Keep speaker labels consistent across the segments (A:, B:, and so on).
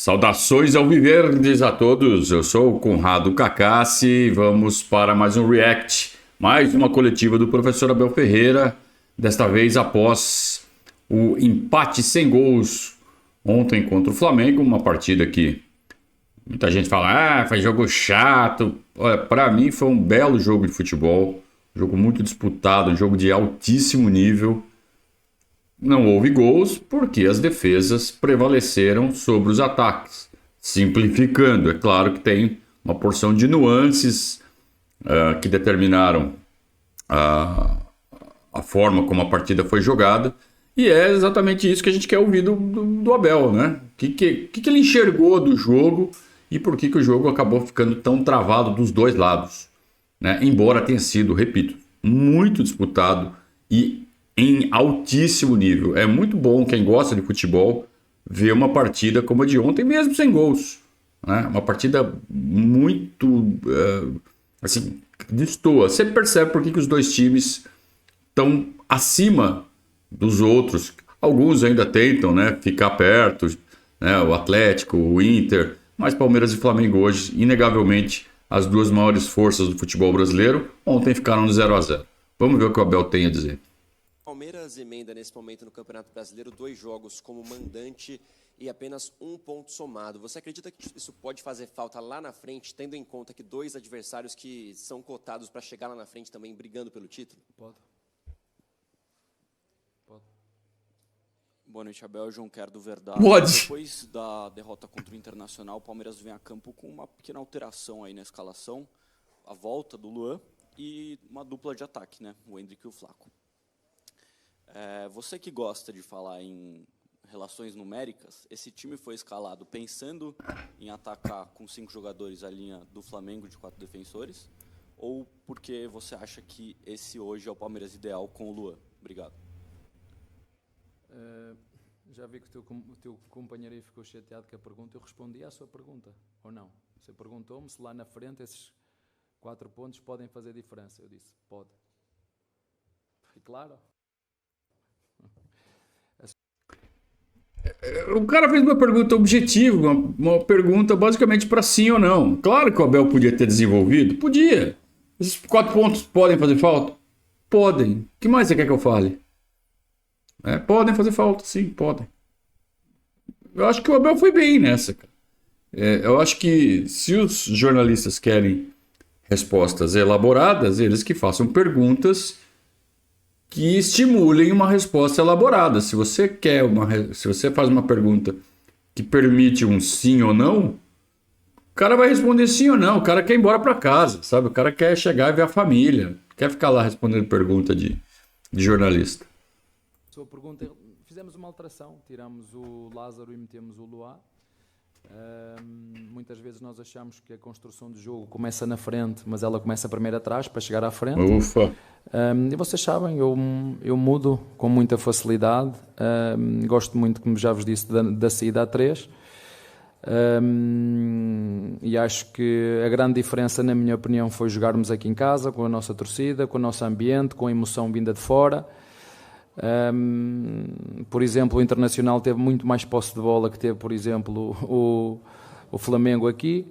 A: Saudações alviverdes a todos, eu sou o Conrado Cacassi e vamos para mais um React, mais uma coletiva do professor Abel Ferreira, desta vez após o empate sem gols ontem contra o Flamengo, uma partida que muita gente fala, foi jogo chato. Olha, para mim foi um belo jogo de futebol, jogo muito disputado, um jogo de altíssimo nível. Não houve gols porque as defesas prevaleceram sobre os ataques. Simplificando, é claro que tem uma porção de nuances que determinaram a forma como a partida foi jogada. E é exatamente isso que a gente quer ouvir do Abel, né? O que ele enxergou do jogo e por que o jogo acabou ficando tão travado dos dois lados, né? Embora tenha sido, repito, muito disputado e em altíssimo nível. É muito bom quem gosta de futebol ver uma partida como a de ontem, mesmo sem gols, né? Uma partida muito assim, destoa. Você percebe por que os dois times estão acima dos outros. Alguns ainda tentam, né, ficar perto, né, o Atlético, o Inter, mas Palmeiras e Flamengo hoje, inegavelmente, as duas maiores forças do futebol brasileiro, ontem ficaram no 0-0. Vamos ver o que o Abel tem a dizer.
B: Palmeiras emenda nesse momento no Campeonato Brasileiro 2 jogos como mandante e apenas 1 ponto somado. Você acredita que isso pode fazer falta lá na frente, tendo em conta que 2 adversários que são cotados para chegar lá na frente também brigando pelo título?
C: Pode. Boa noite, Abel. João Quer do Verdade.
A: Pode.
C: Depois da derrota contra o Internacional, o Palmeiras vem a campo com uma pequena alteração aí na escalação, a volta do Luan e uma dupla de ataque, né? O Endrick e o Flaco. Você que gosta de falar em relações numéricas, esse time foi escalado pensando em atacar com 5 jogadores a linha do Flamengo de 4 defensores, ou porque você acha que esse hoje é o Palmeiras ideal com o Luan? Obrigado.
D: Já vi que o teu companheiro aí ficou chateado com a pergunta. Eu respondi à sua pergunta, ou não? Você perguntou-me se lá na frente esses 4 pontos podem fazer diferença. Eu disse, pode. Foi claro?
A: O cara fez uma pergunta objetiva, uma pergunta basicamente para sim ou não. Claro que o Abel podia ter desenvolvido, podia. Esses 4 pontos podem fazer falta? Podem. O que mais você quer que eu fale? Podem fazer falta, sim, podem. Eu acho que o Abel foi bem nessa, cara. Eu acho que se os jornalistas querem respostas elaboradas, eles que façam perguntas que estimulem uma resposta elaborada. Se você faz uma pergunta que permite um sim ou não, o cara vai responder sim ou não. O cara quer ir embora para casa, sabe? O cara quer chegar e ver a família, quer ficar lá respondendo pergunta de jornalista.
D: Sua pergunta, fizemos uma alteração, tiramos o Lázaro e metemos o Luá. Muitas vezes nós achamos que a construção do jogo começa na frente, mas ela começa primeiro atrás para chegar à frente.
A: Ufa!
D: E vocês sabem, eu mudo com muita facilidade. Gosto muito, como já vos disse, da saída a 3. E acho que a grande diferença, na minha opinião, foi jogarmos aqui em casa, com a nossa torcida, com o nosso ambiente, com a emoção vinda de fora. Por exemplo, o Internacional teve muito mais posse de bola que teve, por exemplo, o Flamengo aqui.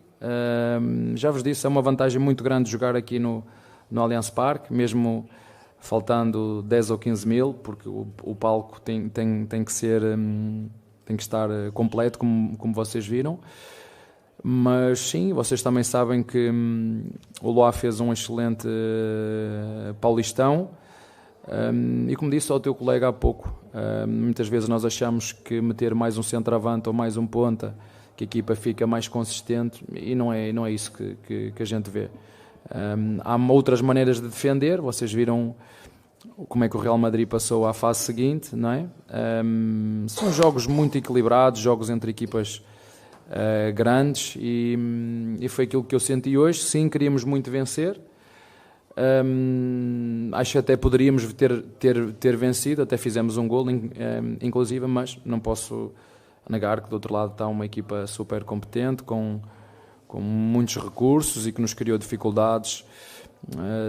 D: Já vos disse, é uma vantagem muito grande jogar aqui no Allianz Parque, mesmo faltando 10 ou 15 mil, porque o palco tem que estar completo, como vocês viram. Mas sim, vocês também sabem que o Loa fez um excelente Paulistão. E como disse ao teu colega há pouco, muitas vezes nós achamos que meter mais um centroavante ou mais um ponta, que a equipa fica mais consistente, e não é isso que a gente vê. Há outras maneiras de defender. Vocês viram como é que o Real Madrid passou à fase seguinte, não é? São jogos muito equilibrados, jogos entre equipas grandes, e foi aquilo que eu senti hoje. Sim, queríamos muito vencer. Acho que até poderíamos ter vencido, até fizemos um golo inclusive, mas não posso negar que do outro lado está uma equipa super competente, com muitos recursos e que nos criou dificuldades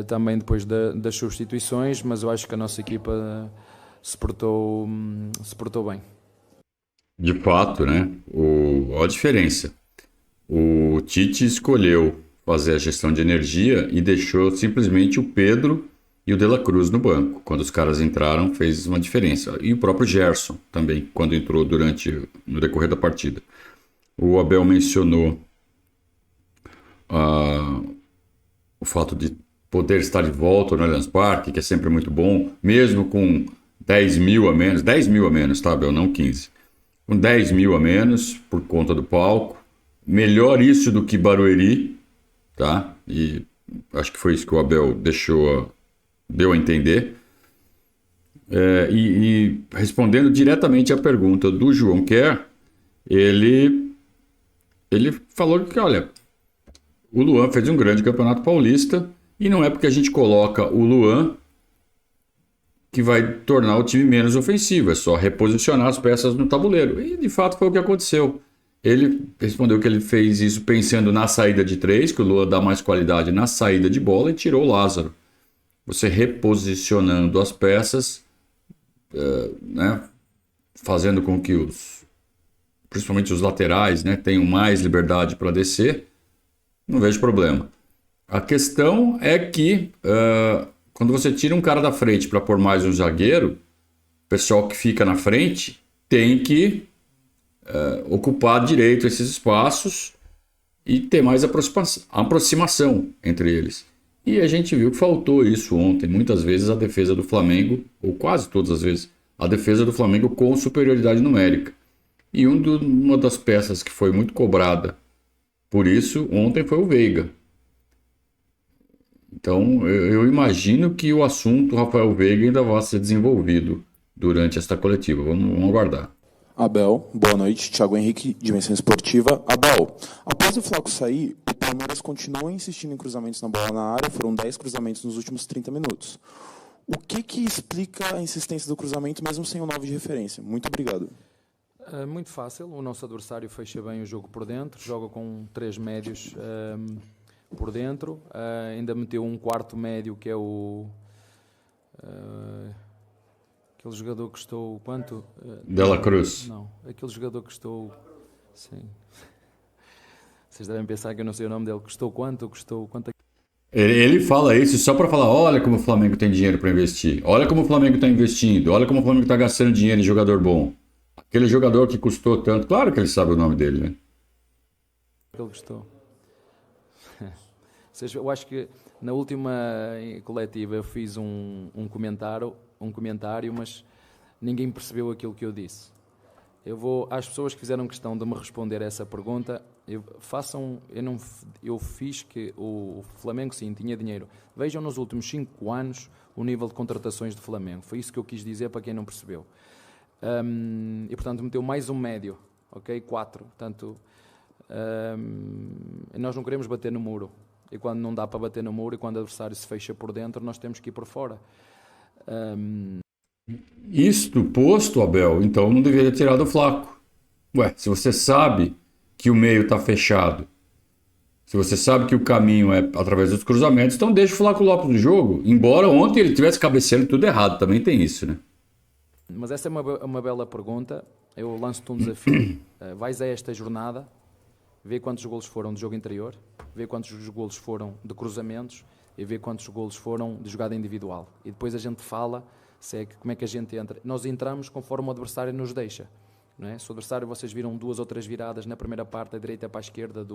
D: também depois das substituições, mas eu acho que a nossa equipa se portou bem.
A: De fato, né? olha a diferença. O Tite escolheu fazer a gestão de energia e deixou simplesmente o Pedro e o De La Cruz no banco. Quando os caras entraram, fez uma diferença. E o próprio Gerson também, quando entrou no decorrer da partida. O Abel mencionou o fato de poder estar de volta no Allianz Parque, que é sempre muito bom, mesmo com 10 mil a menos, tá, Abel? Não 15. Com 10 mil a menos, por conta do palco. Melhor isso do que Barueri, tá? E acho que foi isso que o Abel deu a entender. E respondendo diretamente à pergunta do João Kerr, ele falou que, olha, o Luan fez um grande campeonato paulista e não é porque a gente coloca o Luan que vai tornar o time menos ofensivo, é só reposicionar as peças no tabuleiro. E de fato foi o que aconteceu. Ele respondeu que ele fez isso pensando na saída de 3, que o Luan dá mais qualidade na saída de bola e tirou o Lázaro. Você reposicionando as peças, né, fazendo com que principalmente os laterais, né, tenham mais liberdade para descer, não vejo problema. A questão é que quando você tira um cara da frente para pôr mais um zagueiro, o pessoal que fica na frente tem que ocupar direito esses espaços e ter mais aproximação entre eles. E a gente viu que faltou isso ontem. Muitas vezes a defesa do Flamengo, ou quase todas as vezes, a defesa do Flamengo com superioridade numérica. E uma das peças que foi muito cobrada por isso ontem foi o Veiga. Então eu imagino que o assunto Rafael Veiga ainda vai ser desenvolvido durante esta coletiva. Vamos aguardar.
E: Abel, boa noite. Thiago Henrique, Dimensão Esportiva. Abel, após o Flaco sair, o Palmeiras continuou insistindo em cruzamentos na bola na área, foram 10 cruzamentos nos últimos 30 minutos. O que explica a insistência do cruzamento, mesmo sem o 9 de referência? Muito obrigado.
D: Muito fácil, o nosso adversário fecha bem o jogo por dentro, joga com 3 médios por dentro, ainda meteu um quarto médio que é aquele jogador que custou quanto?
A: De La Cruz.
D: Não, aquele jogador que custou... Sim. Vocês devem pensar que eu não sei o nome dele. Custou quanto?
A: Ele fala isso só para falar, olha como o Flamengo tem dinheiro para investir, olha como o Flamengo está investindo, olha como o Flamengo está gastando dinheiro em jogador bom. Aquele jogador que custou tanto, claro que ele sabe o nome dele, né?
D: Ele custou. Eu acho que na última coletiva eu fiz um comentário, mas ninguém percebeu aquilo que eu disse. Às pessoas que fizeram questão de me responder essa pergunta, eu fiz que o Flamengo sim tinha dinheiro. Vejam nos últimos 5 anos o nível de contratações do Flamengo. Foi isso que eu quis dizer para quem não percebeu. E portanto meteu mais um médio, ok? 4. Portanto, nós não queremos bater no muro. E quando não dá para bater no muro e quando o adversário se fecha por dentro, nós temos que ir por fora.
A: Isto posto, Abel, então não deveria tirar do Flaco. Ué, se você sabe que o meio está fechado, se você sabe que o caminho é através dos cruzamentos, então deixa o Flaco Lopes no jogo. Embora ontem ele tivesse cabeceando tudo errado, também tem isso, né?
D: Mas essa é uma bela pergunta. Eu lanço-te um desafio. Vais a esta jornada, vê quantos golos foram de jogo interior, vê quantos golos foram de cruzamentos e vê quantos golos foram de jogada individual. E depois a gente fala como é que a gente entra. Nós entramos conforme o adversário nos deixa. Não é? Se o adversário, vocês viram 2 ou 3 viradas na primeira parte, da direita para a esquerda,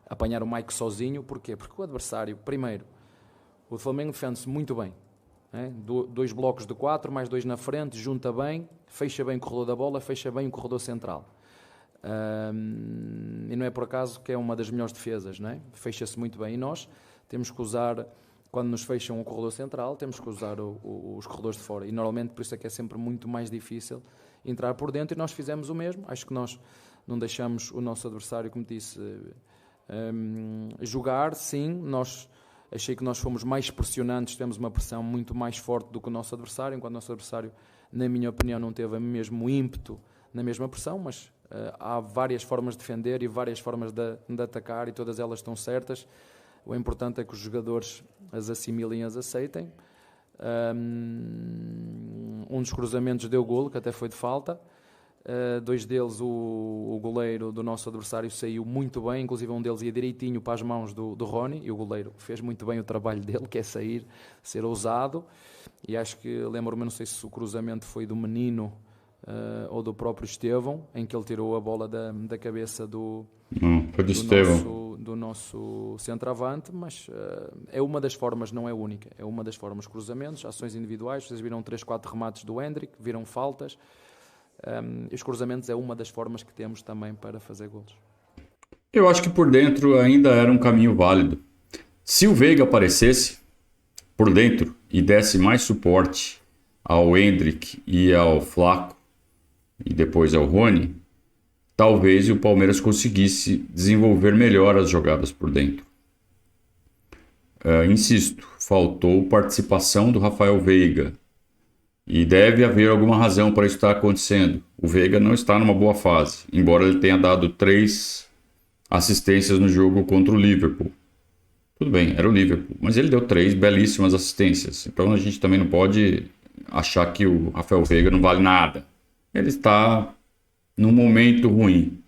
D: apanhar o Mike sozinho. Porquê? Porque o adversário, primeiro, o Flamengo defende-se muito bem. É? 2 blocos de 4, mais 2 na frente, junta bem, fecha bem o corredor da bola, fecha bem o corredor central. E não é por acaso que é uma das melhores defesas, não é? Fecha-se muito bem. E nós temos que usar, quando nos fecham o corredor central, temos que usar os corredores de fora. E normalmente por isso é que é sempre muito mais difícil entrar por dentro. E nós fizemos o mesmo. Acho que nós não deixamos o nosso adversário, como disse, jogar. Sim, achei que nós fomos mais pressionantes, temos uma pressão muito mais forte do que o nosso adversário, enquanto o nosso adversário, na minha opinião, não teve o mesmo ímpeto na mesma pressão, mas há várias formas de defender e várias formas de atacar e todas elas estão certas. O importante é que os jogadores as assimilem e as aceitem. Um dos cruzamentos deu golo, que até foi de falta. Dois deles, o goleiro do nosso adversário saiu muito bem, inclusive um deles ia direitinho para as mãos do Rony, e o goleiro fez muito bem o trabalho dele, que é sair, ser ousado, e acho que, lembro-me, não sei se o cruzamento foi do Menino ou do próprio Estevão, em que ele tirou a bola da cabeça do nosso centroavante, mas é uma das formas, não é única, é uma das formas, cruzamentos, ações individuais. Vocês viram 3-4 remates do Hendrick, viram faltas. Os cruzamentos é uma das formas que temos também para fazer golos.
A: Eu acho que por dentro ainda era um caminho válido. Se o Veiga aparecesse por dentro e desse mais suporte ao Hendrick e ao Flaco e depois ao Rony, talvez o Palmeiras conseguisse desenvolver melhor as jogadas por dentro. Insisto, faltou participação do Rafael Veiga. E deve haver alguma razão para isso estar acontecendo. O Veiga não está numa boa fase, embora ele tenha dado 3 assistências no jogo contra o Liverpool. Tudo bem, era o Liverpool, mas ele deu 3 belíssimas assistências. Então a gente também não pode achar que o Rafael Veiga não vale nada. Ele está num momento ruim,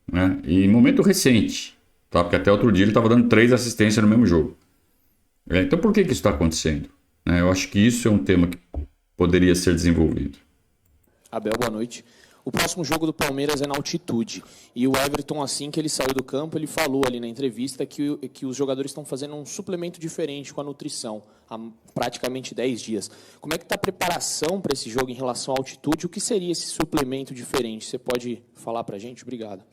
A: né? E momento recente, tá? Porque até outro dia ele estava dando 3 assistências no mesmo jogo. Então por que isso está acontecendo? Eu acho que isso é um tema que poderia ser desenvolvido.
E: Abel, boa noite. O próximo jogo do Palmeiras é na altitude. E o Everton, assim que ele saiu do campo, ele falou ali na entrevista que os jogadores estão fazendo um suplemento diferente com a nutrição há praticamente 10 dias. Como é que está a preparação para esse jogo em relação à altitude? O que seria esse suplemento diferente? Você pode falar para a gente? Obrigado.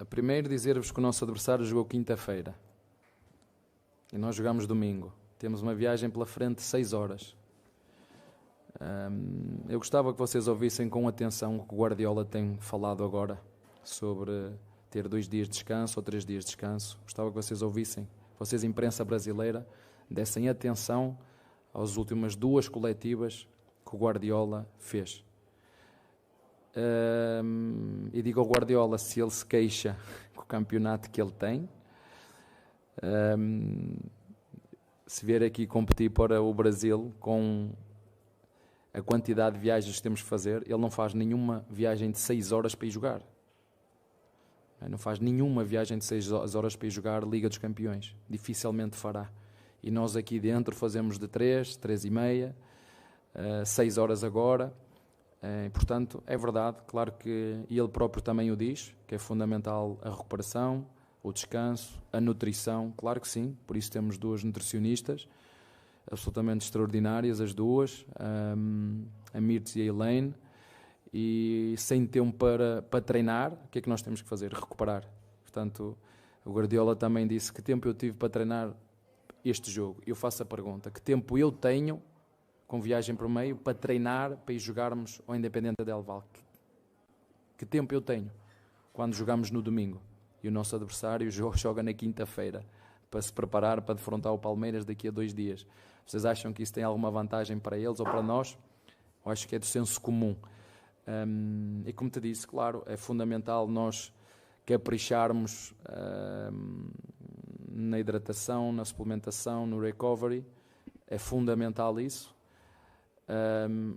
D: Primeiro dizer-vos que o nosso adversário jogou quinta-feira. E nós jogamos domingo. Temos uma viagem pela frente de 6 horas. Eu gostava que vocês ouvissem com atenção o que o Guardiola tem falado agora sobre ter 2 dias de descanso ou 3 dias de descanso. Gostava que vocês ouvissem, vocês, imprensa brasileira, dessem atenção às últimas 2 coletivas que o Guardiola fez. E digo ao Guardiola, se ele se queixa com o campeonato que ele tem, se vier aqui competir para o Brasil com a quantidade de viagens que temos que fazer, ele não faz nenhuma viagem de 6 horas para ir jogar. Não faz nenhuma viagem de 6 horas para ir jogar Liga dos Campeões. Dificilmente fará. E nós aqui dentro fazemos de 3 e meia, 6 horas agora. Portanto, é verdade, claro que ele próprio também o diz, que é fundamental a recuperação, o descanso, a nutrição, claro que sim, por isso temos 2 nutricionistas absolutamente extraordinárias, as 2, a Mirtz e a Elaine, e sem tempo para treinar, o que é que nós temos que fazer? Recuperar. Portanto, o Guardiola também disse que tempo eu tive para treinar este jogo. Eu faço a pergunta, que tempo eu tenho, com viagem por meio, para treinar, para ir jogarmos ao Independente Del Valle? Que tempo eu tenho quando jogamos no domingo? E o nosso adversário joga na quinta-feira para se preparar para defrontar o Palmeiras daqui a 2 dias. Vocês acham que isso tem alguma vantagem para eles ou para nós? Eu acho que é do senso comum. E como te disse, claro, é fundamental nós capricharmos na hidratação, na suplementação, no recovery. É fundamental isso.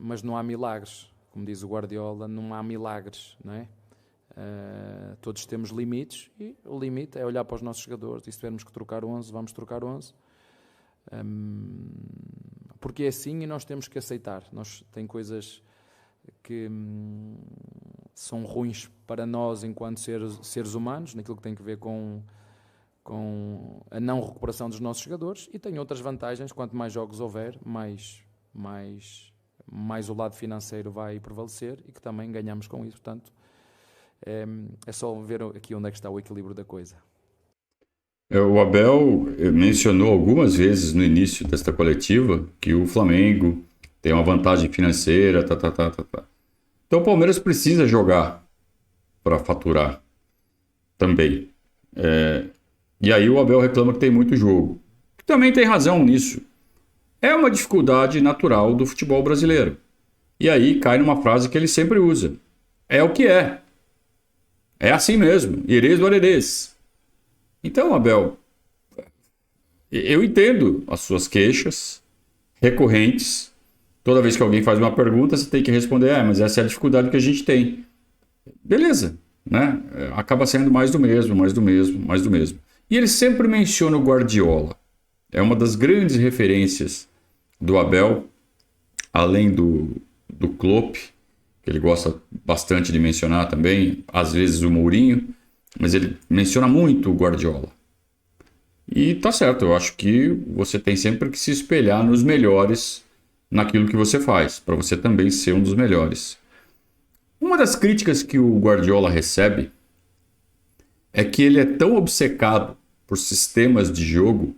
D: Mas não há milagres. Como diz o Guardiola, não há milagres, não é? Todos temos limites e o limite é olhar para os nossos jogadores e se tivermos que trocar 11, vamos trocar 11, porque é assim e nós temos que aceitar. Tem coisas que são ruins para nós enquanto seres humanos, naquilo que tem a ver com a não recuperação dos nossos jogadores, e tem outras vantagens. Quanto mais jogos houver, mais o lado financeiro vai prevalecer e que também ganhamos com isso. Portanto, é só ver aqui onde é que está o equilíbrio da coisa.
A: O Abel mencionou algumas vezes no início desta coletiva que o Flamengo tem uma vantagem financeira, Então o Palmeiras precisa jogar para faturar também. E aí o Abel reclama que tem muito jogo. Também tem razão nisso. É uma dificuldade natural do futebol brasileiro. E aí cai numa frase que ele sempre usa. É o que é. É assim mesmo. Ireis do arerês. Então, Abel, eu entendo as suas queixas recorrentes, Toda vez que alguém faz uma pergunta, você tem que responder, mas essa é a dificuldade que a gente tem. Beleza, né? Acaba sendo mais do mesmo, mais do mesmo, mais do mesmo. E ele sempre menciona o Guardiola. É uma das grandes referências do Abel, além do Klopp, que ele gosta bastante de mencionar também, às vezes o Mourinho, mas ele menciona muito o Guardiola. E tá certo, eu acho que você tem sempre que se espelhar nos melhores naquilo que você faz, para você também ser um dos melhores. Uma das críticas que o Guardiola recebe é que ele é tão obcecado por sistemas de jogo,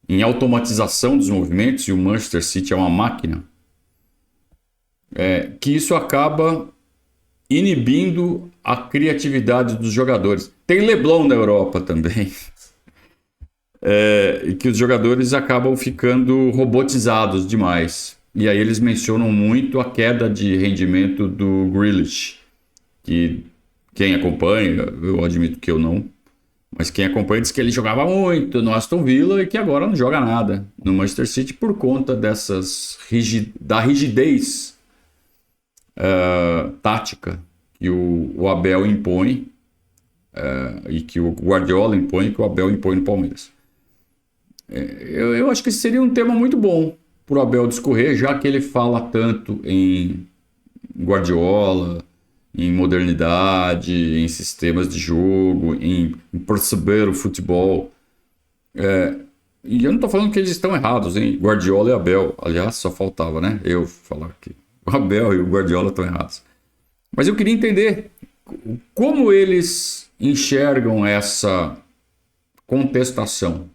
A: em automatização dos movimentos, e o Manchester City é uma máquina, que isso acaba inibindo a criatividade dos jogadores. Tem LeBron na Europa também. E que os jogadores acabam ficando robotizados demais. E aí eles mencionam muito a queda de rendimento do Grealish, que quem acompanha, eu admito que eu não, mas quem acompanha diz que ele jogava muito no Aston Villa e que agora não joga nada no Manchester City por conta da rigidez tática que o Abel impõe e que o Guardiola impõe e que o Abel impõe no Palmeiras. Eu acho que esse seria um tema muito bom para o Abel discorrer, já que ele fala tanto em Guardiola, em modernidade, em sistemas de jogo, em perceber o futebol. E eu não estou falando que eles estão errados, hein? Guardiola e Abel. Aliás, só faltava, né? Eu falar que o Abel e o Guardiola estão errados. Mas eu queria entender como eles enxergam essa contestação.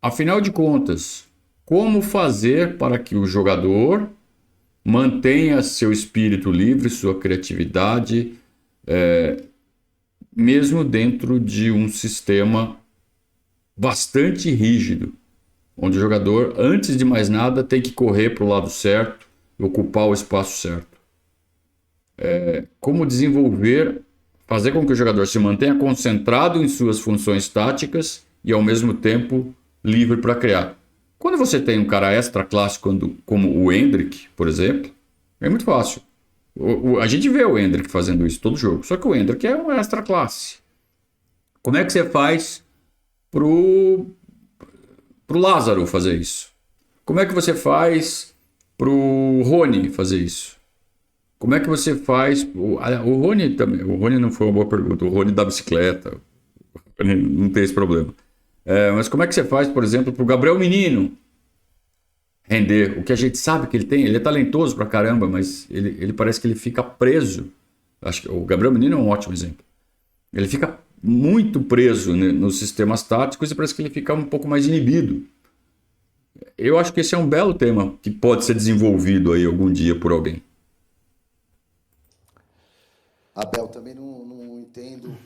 A: Afinal de contas, como fazer para que o jogador mantenha seu espírito livre, sua criatividade, mesmo dentro de um sistema bastante rígido, onde o jogador, antes de mais nada, tem que correr para o lado certo, ocupar o espaço certo. Como desenvolver, fazer com que o jogador se mantenha concentrado em suas funções táticas e, ao mesmo tempo, livre para criar. Quando você tem um cara extra classe como o Endrick, por exemplo, é muito fácil. A gente vê o Endrick fazendo isso todo jogo, só que o Endrick é um extra classe. Como é que você faz pro Lázaro fazer isso? Como é que você faz pro Rony fazer isso? Como é que você faz... O Rony também. O Rony não foi uma boa pergunta. O Rony da bicicleta. O Rony não tem esse problema. Mas como é que você faz, por exemplo, para o Gabriel Menino render? O que a gente sabe que ele tem, ele é talentoso pra caramba, mas ele parece que ele fica preso. Acho que o Gabriel Menino é um ótimo exemplo. Ele fica muito preso nos sistemas táticos e parece que ele fica um pouco mais inibido. Eu acho que esse é um belo tema que pode ser desenvolvido aí algum dia por alguém.
F: Abel, também não entendo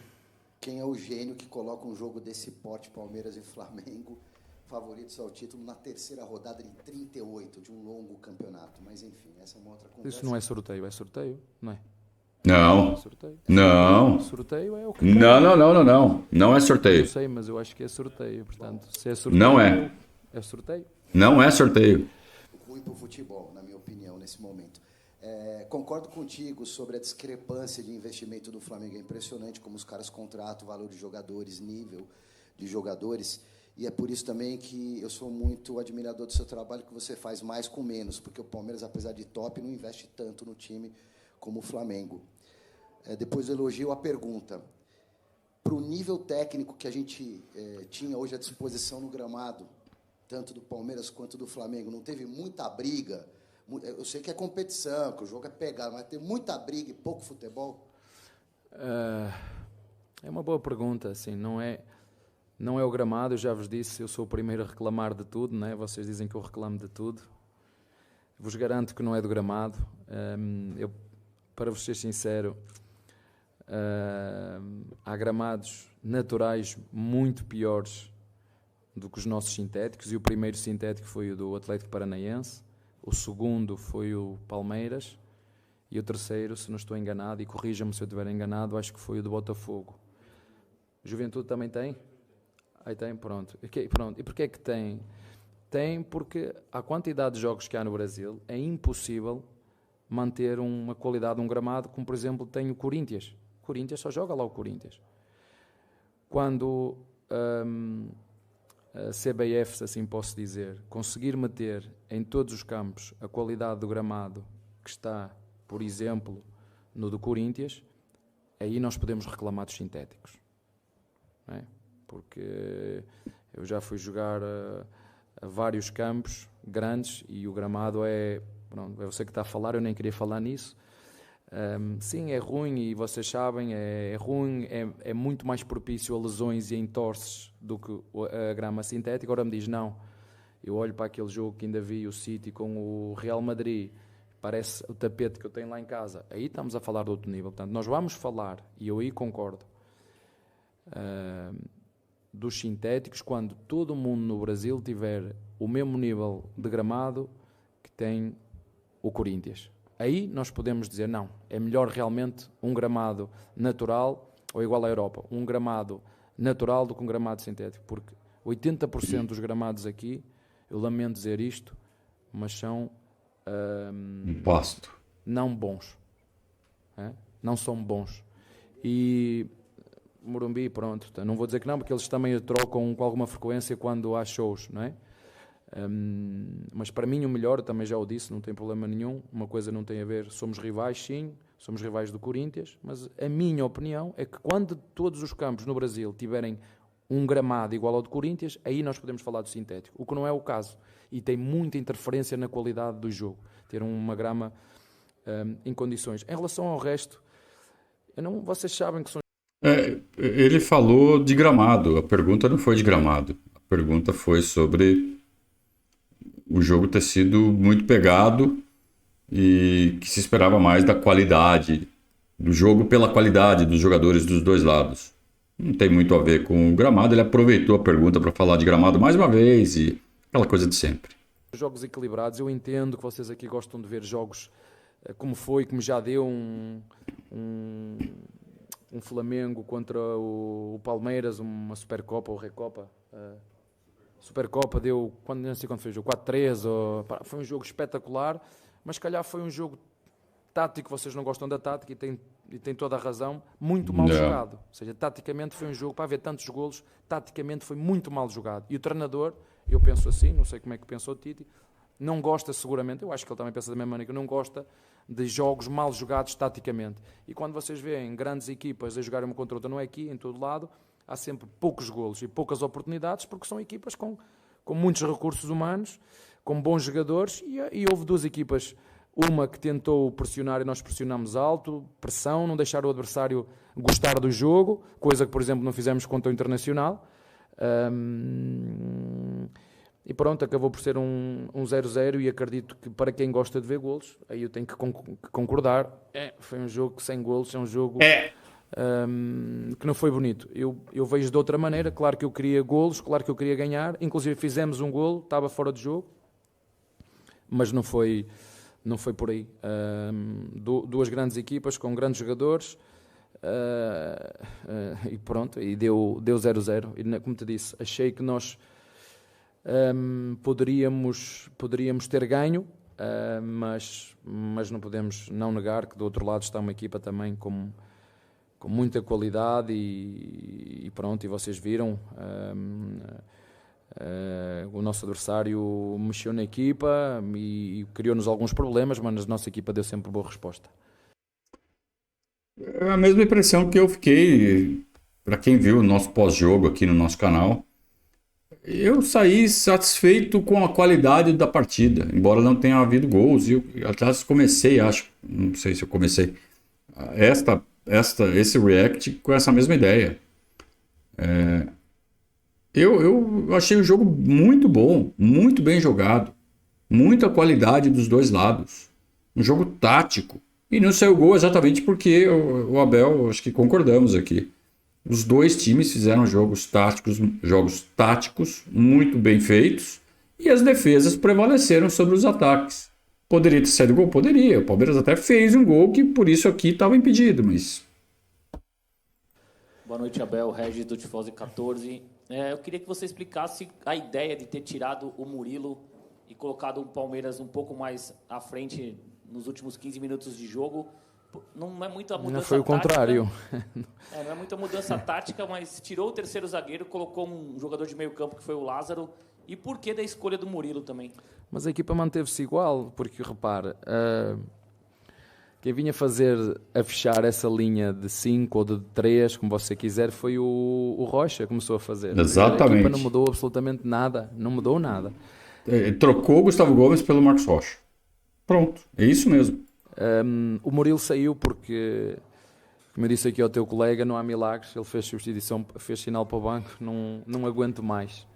F: quem é o gênio que coloca um jogo desse porte, Palmeiras e Flamengo, favoritos ao título, na terceira rodada de 38 de um longo campeonato. Mas, enfim, essa é uma outra conversa.
D: Isso não é sorteio, não é?
A: Não.
D: É sorteio.
A: Não.
D: Sorteio é o que...
A: Não. Não é sorteio.
D: Eu sei, mas eu acho que é sorteio. Portanto, se é sorteio...
A: Não é.
D: É sorteio.
A: Não é sorteio.
F: Ruim para o futebol, na minha opinião, nesse momento. Concordo contigo sobre a discrepância de investimento do Flamengo. É impressionante como os caras contratam o valor de jogadores, nível de jogadores. E é por isso também que eu sou muito admirador do seu trabalho, que você faz mais com menos, porque o Palmeiras, apesar de top, não investe tanto no time como o Flamengo. Depois do elogio, a pergunta. Para o nível técnico que a gente tinha hoje à disposição no gramado, tanto do Palmeiras quanto do Flamengo, não teve muita briga? Eu sei que é competição, que o jogo é pegado, mas tem muita briga e pouco futebol?
D: É uma boa pergunta, assim, não é o gramado, eu já vos disse, eu sou o primeiro a reclamar de tudo, né? Vocês dizem que eu reclamo de tudo. Vos garanto que não é do gramado. Eu, para vos ser sincero, há gramados naturais muito piores do que os nossos sintéticos, e o primeiro sintético foi o do Atlético Paranaense, o segundo foi o Palmeiras, e o terceiro, se não estou enganado, e corrija-me se eu estiver enganado, acho que foi o do Botafogo. Juventude também tem? Aí tem, pronto. E porquê é que tem? Tem, porque a quantidade de jogos que há no Brasil é impossível manter uma qualidade de um gramado, como por exemplo tem o Corinthians. O Corinthians só joga lá o Corinthians. Quando a CBF, se assim posso dizer, conseguir meter em todos os campos a qualidade do gramado que está, por exemplo, no do Corinthians, aí nós podemos reclamar dos sintéticos. Não é? Porque eu já fui jogar a vários campos grandes e o gramado é... Pronto, eu sei que está a falar, eu nem queria falar nisso. Sim, é ruim e vocês sabem, é ruim, é muito mais propício a lesões e a entorces do que a grama sintética. Agora me diz, não, eu olho para aquele jogo que ainda vi, o City com o Real Madrid, parece o tapete que eu tenho lá em casa, aí estamos a falar de outro nível. Portanto, nós vamos falar, e eu aí concordo, dos sintéticos quando todo mundo no Brasil tiver o mesmo nível de gramado que tem o Corinthians. Aí nós podemos dizer, não, é melhor realmente um gramado natural ou igual à Europa, um gramado natural do que um gramado sintético, porque 80% dos gramados aqui, eu lamento dizer isto, mas são
A: pasto.
D: Não bons. Não são bons. E Morumbi, pronto, não vou dizer que não, porque eles também trocam com alguma frequência quando há shows, não é? Mas para mim o melhor, também já o disse, não tem problema nenhum, uma coisa não tem a ver, somos rivais sim, somos rivais do Corinthians, mas a minha opinião é que quando todos os campos no Brasil tiverem um gramado igual ao do Corinthians, aí nós podemos falar do sintético, o que não é o caso, e tem muita interferência na qualidade do jogo, ter uma grama em condições. Em relação ao resto, vocês sabem que são...
A: Ele falou de gramado, a pergunta não foi de gramado, a pergunta foi sobre o jogo ter sido muito pegado e que se esperava mais da qualidade do jogo pela qualidade dos jogadores dos dois lados. Não tem muito a ver com o gramado, ele aproveitou a pergunta para falar de gramado mais uma vez e aquela coisa de sempre.
D: Jogos equilibrados, eu entendo que vocês aqui gostam de ver jogos como já deu um Flamengo contra o Palmeiras, uma Supercopa ou Recopa. Supercopa deu, não sei quando foi o jogo, 4-3, foi um jogo espetacular, mas se calhar foi um jogo tático, vocês não gostam da tática e têm toda a razão, muito mal jogado. Ou seja, taticamente foi um jogo, para haver tantos golos, taticamente foi muito mal jogado. E o treinador, eu penso assim, não sei como é que pensou o Tite, não gosta seguramente, eu acho que ele também pensa da mesma maneira, não gosta de jogos mal jogados taticamente. E quando vocês veem grandes equipas a jogarem uma contra outra, não é aqui, em todo lado, há sempre poucos golos e poucas oportunidades, porque são equipas com muitos recursos humanos, com bons jogadores, e houve duas equipas, uma que tentou pressionar e nós pressionamos alto, pressão, não deixar o adversário gostar do jogo, coisa que, por exemplo, não fizemos contra o Internacional, e pronto, acabou por ser um 0-0 e acredito que para quem gosta de ver golos, aí eu tenho que concordar, foi um jogo sem golos, é um jogo... que não foi bonito. Eu vejo de outra maneira, claro que eu queria golos, claro que eu queria ganhar, inclusive fizemos um golo, estava fora de jogo, mas não foi por aí. Duas grandes equipas com grandes jogadores e pronto, e deu 0-0 e como te disse, achei que nós poderíamos ter ganho, mas não podemos não negar que do outro lado está uma equipa também com muita qualidade e pronto, e vocês viram, o nosso adversário mexeu na equipa e criou-nos alguns problemas, mas a nossa equipa deu sempre boa resposta.
A: É a mesma impressão que eu fiquei, para quem viu o nosso pós-jogo aqui no nosso canal, eu saí satisfeito com a qualidade da partida, embora não tenha havido gols, e eu até comecei, não sei se eu comecei, esse react com essa mesma ideia. Eu achei o jogo muito bom, muito bem jogado, muita qualidade dos dois lados, um jogo tático, e não saiu gol exatamente porque o Abel, acho que concordamos aqui, os dois times fizeram jogos táticos muito bem feitos e as defesas prevaleceram sobre os ataques. Poderia ter saído gol? Poderia. O Palmeiras até fez um gol que por isso aqui estava impedido, mas...
G: Boa noite, Abel. Regis do Tifose 14. eu queria que você explicasse a ideia de ter tirado o Murilo e colocado o Palmeiras um pouco mais à frente nos últimos 15 minutos de jogo. Não é muita mudança tática.
D: Não foi o contrário.
G: Não é muita mudança tática, mas tirou o terceiro zagueiro, colocou um jogador de meio campo que foi o Lázaro. E por que da escolha do Murilo também?
D: Mas a equipa manteve-se igual, porque repara, quem vinha a fechar essa linha de 5 ou de 3, como você quiser, foi o Rocha, começou a fazer.
A: Exatamente.
D: A equipa não mudou absolutamente nada, não mudou nada.
A: Trocou o Gustavo Gomes pelo Marcos Rocha. Pronto, é isso mesmo.
D: O Murilo saiu porque, como eu disse aqui ao teu colega, não há milagres. Ele fez substituição, fez sinal para o banco, não aguento mais.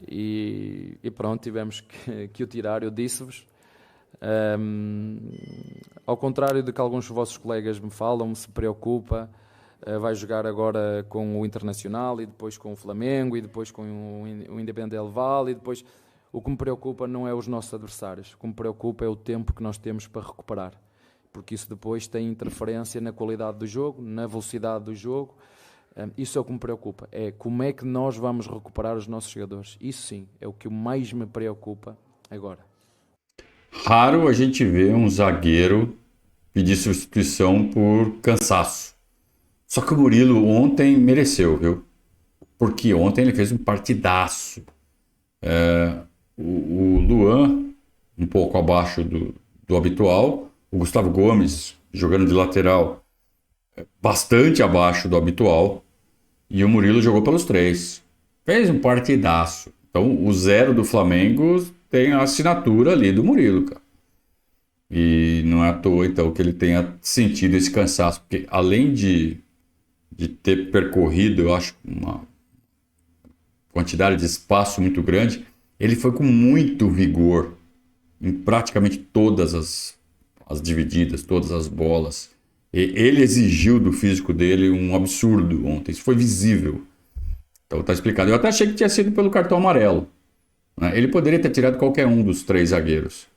D: E pronto, tivemos que o tirar. Eu disse-vos, ao contrário do que alguns dos vossos colegas me falam, se preocupa, vai jogar agora com o Internacional e depois com o Flamengo e depois com o Independente Del Valle e depois... O que me preocupa não é os nossos adversários, o que me preocupa é o tempo que nós temos para recuperar, porque isso depois tem interferência na qualidade do jogo, na velocidade do jogo. Isso é o que me preocupa, é como é que nós vamos recuperar os nossos jogadores. Isso sim, é o que mais me preocupa agora.
A: Raro a gente ver um zagueiro pedir substituição por cansaço. Só que o Murilo ontem mereceu, viu? Porque ontem ele fez um partidaço. O Luan, um pouco abaixo do habitual. O Gustavo Gomes, jogando de lateral, bastante abaixo do habitual. E o Murilo jogou pelos 3. Fez um partidaço. Então, o 0 do Flamengo tem a assinatura ali do Murilo, cara. E não é à toa, então, que ele tenha sentido esse cansaço. Porque, além de ter percorrido, eu acho, uma quantidade de espaço muito grande, ele foi com muito vigor em praticamente todas as divididas, todas as bolas. Ele exigiu do físico dele um absurdo ontem. Isso foi visível. Então tá explicado. Eu até achei que tinha sido pelo cartão amarelo, né? Ele poderia ter tirado qualquer um dos 3 zagueiros.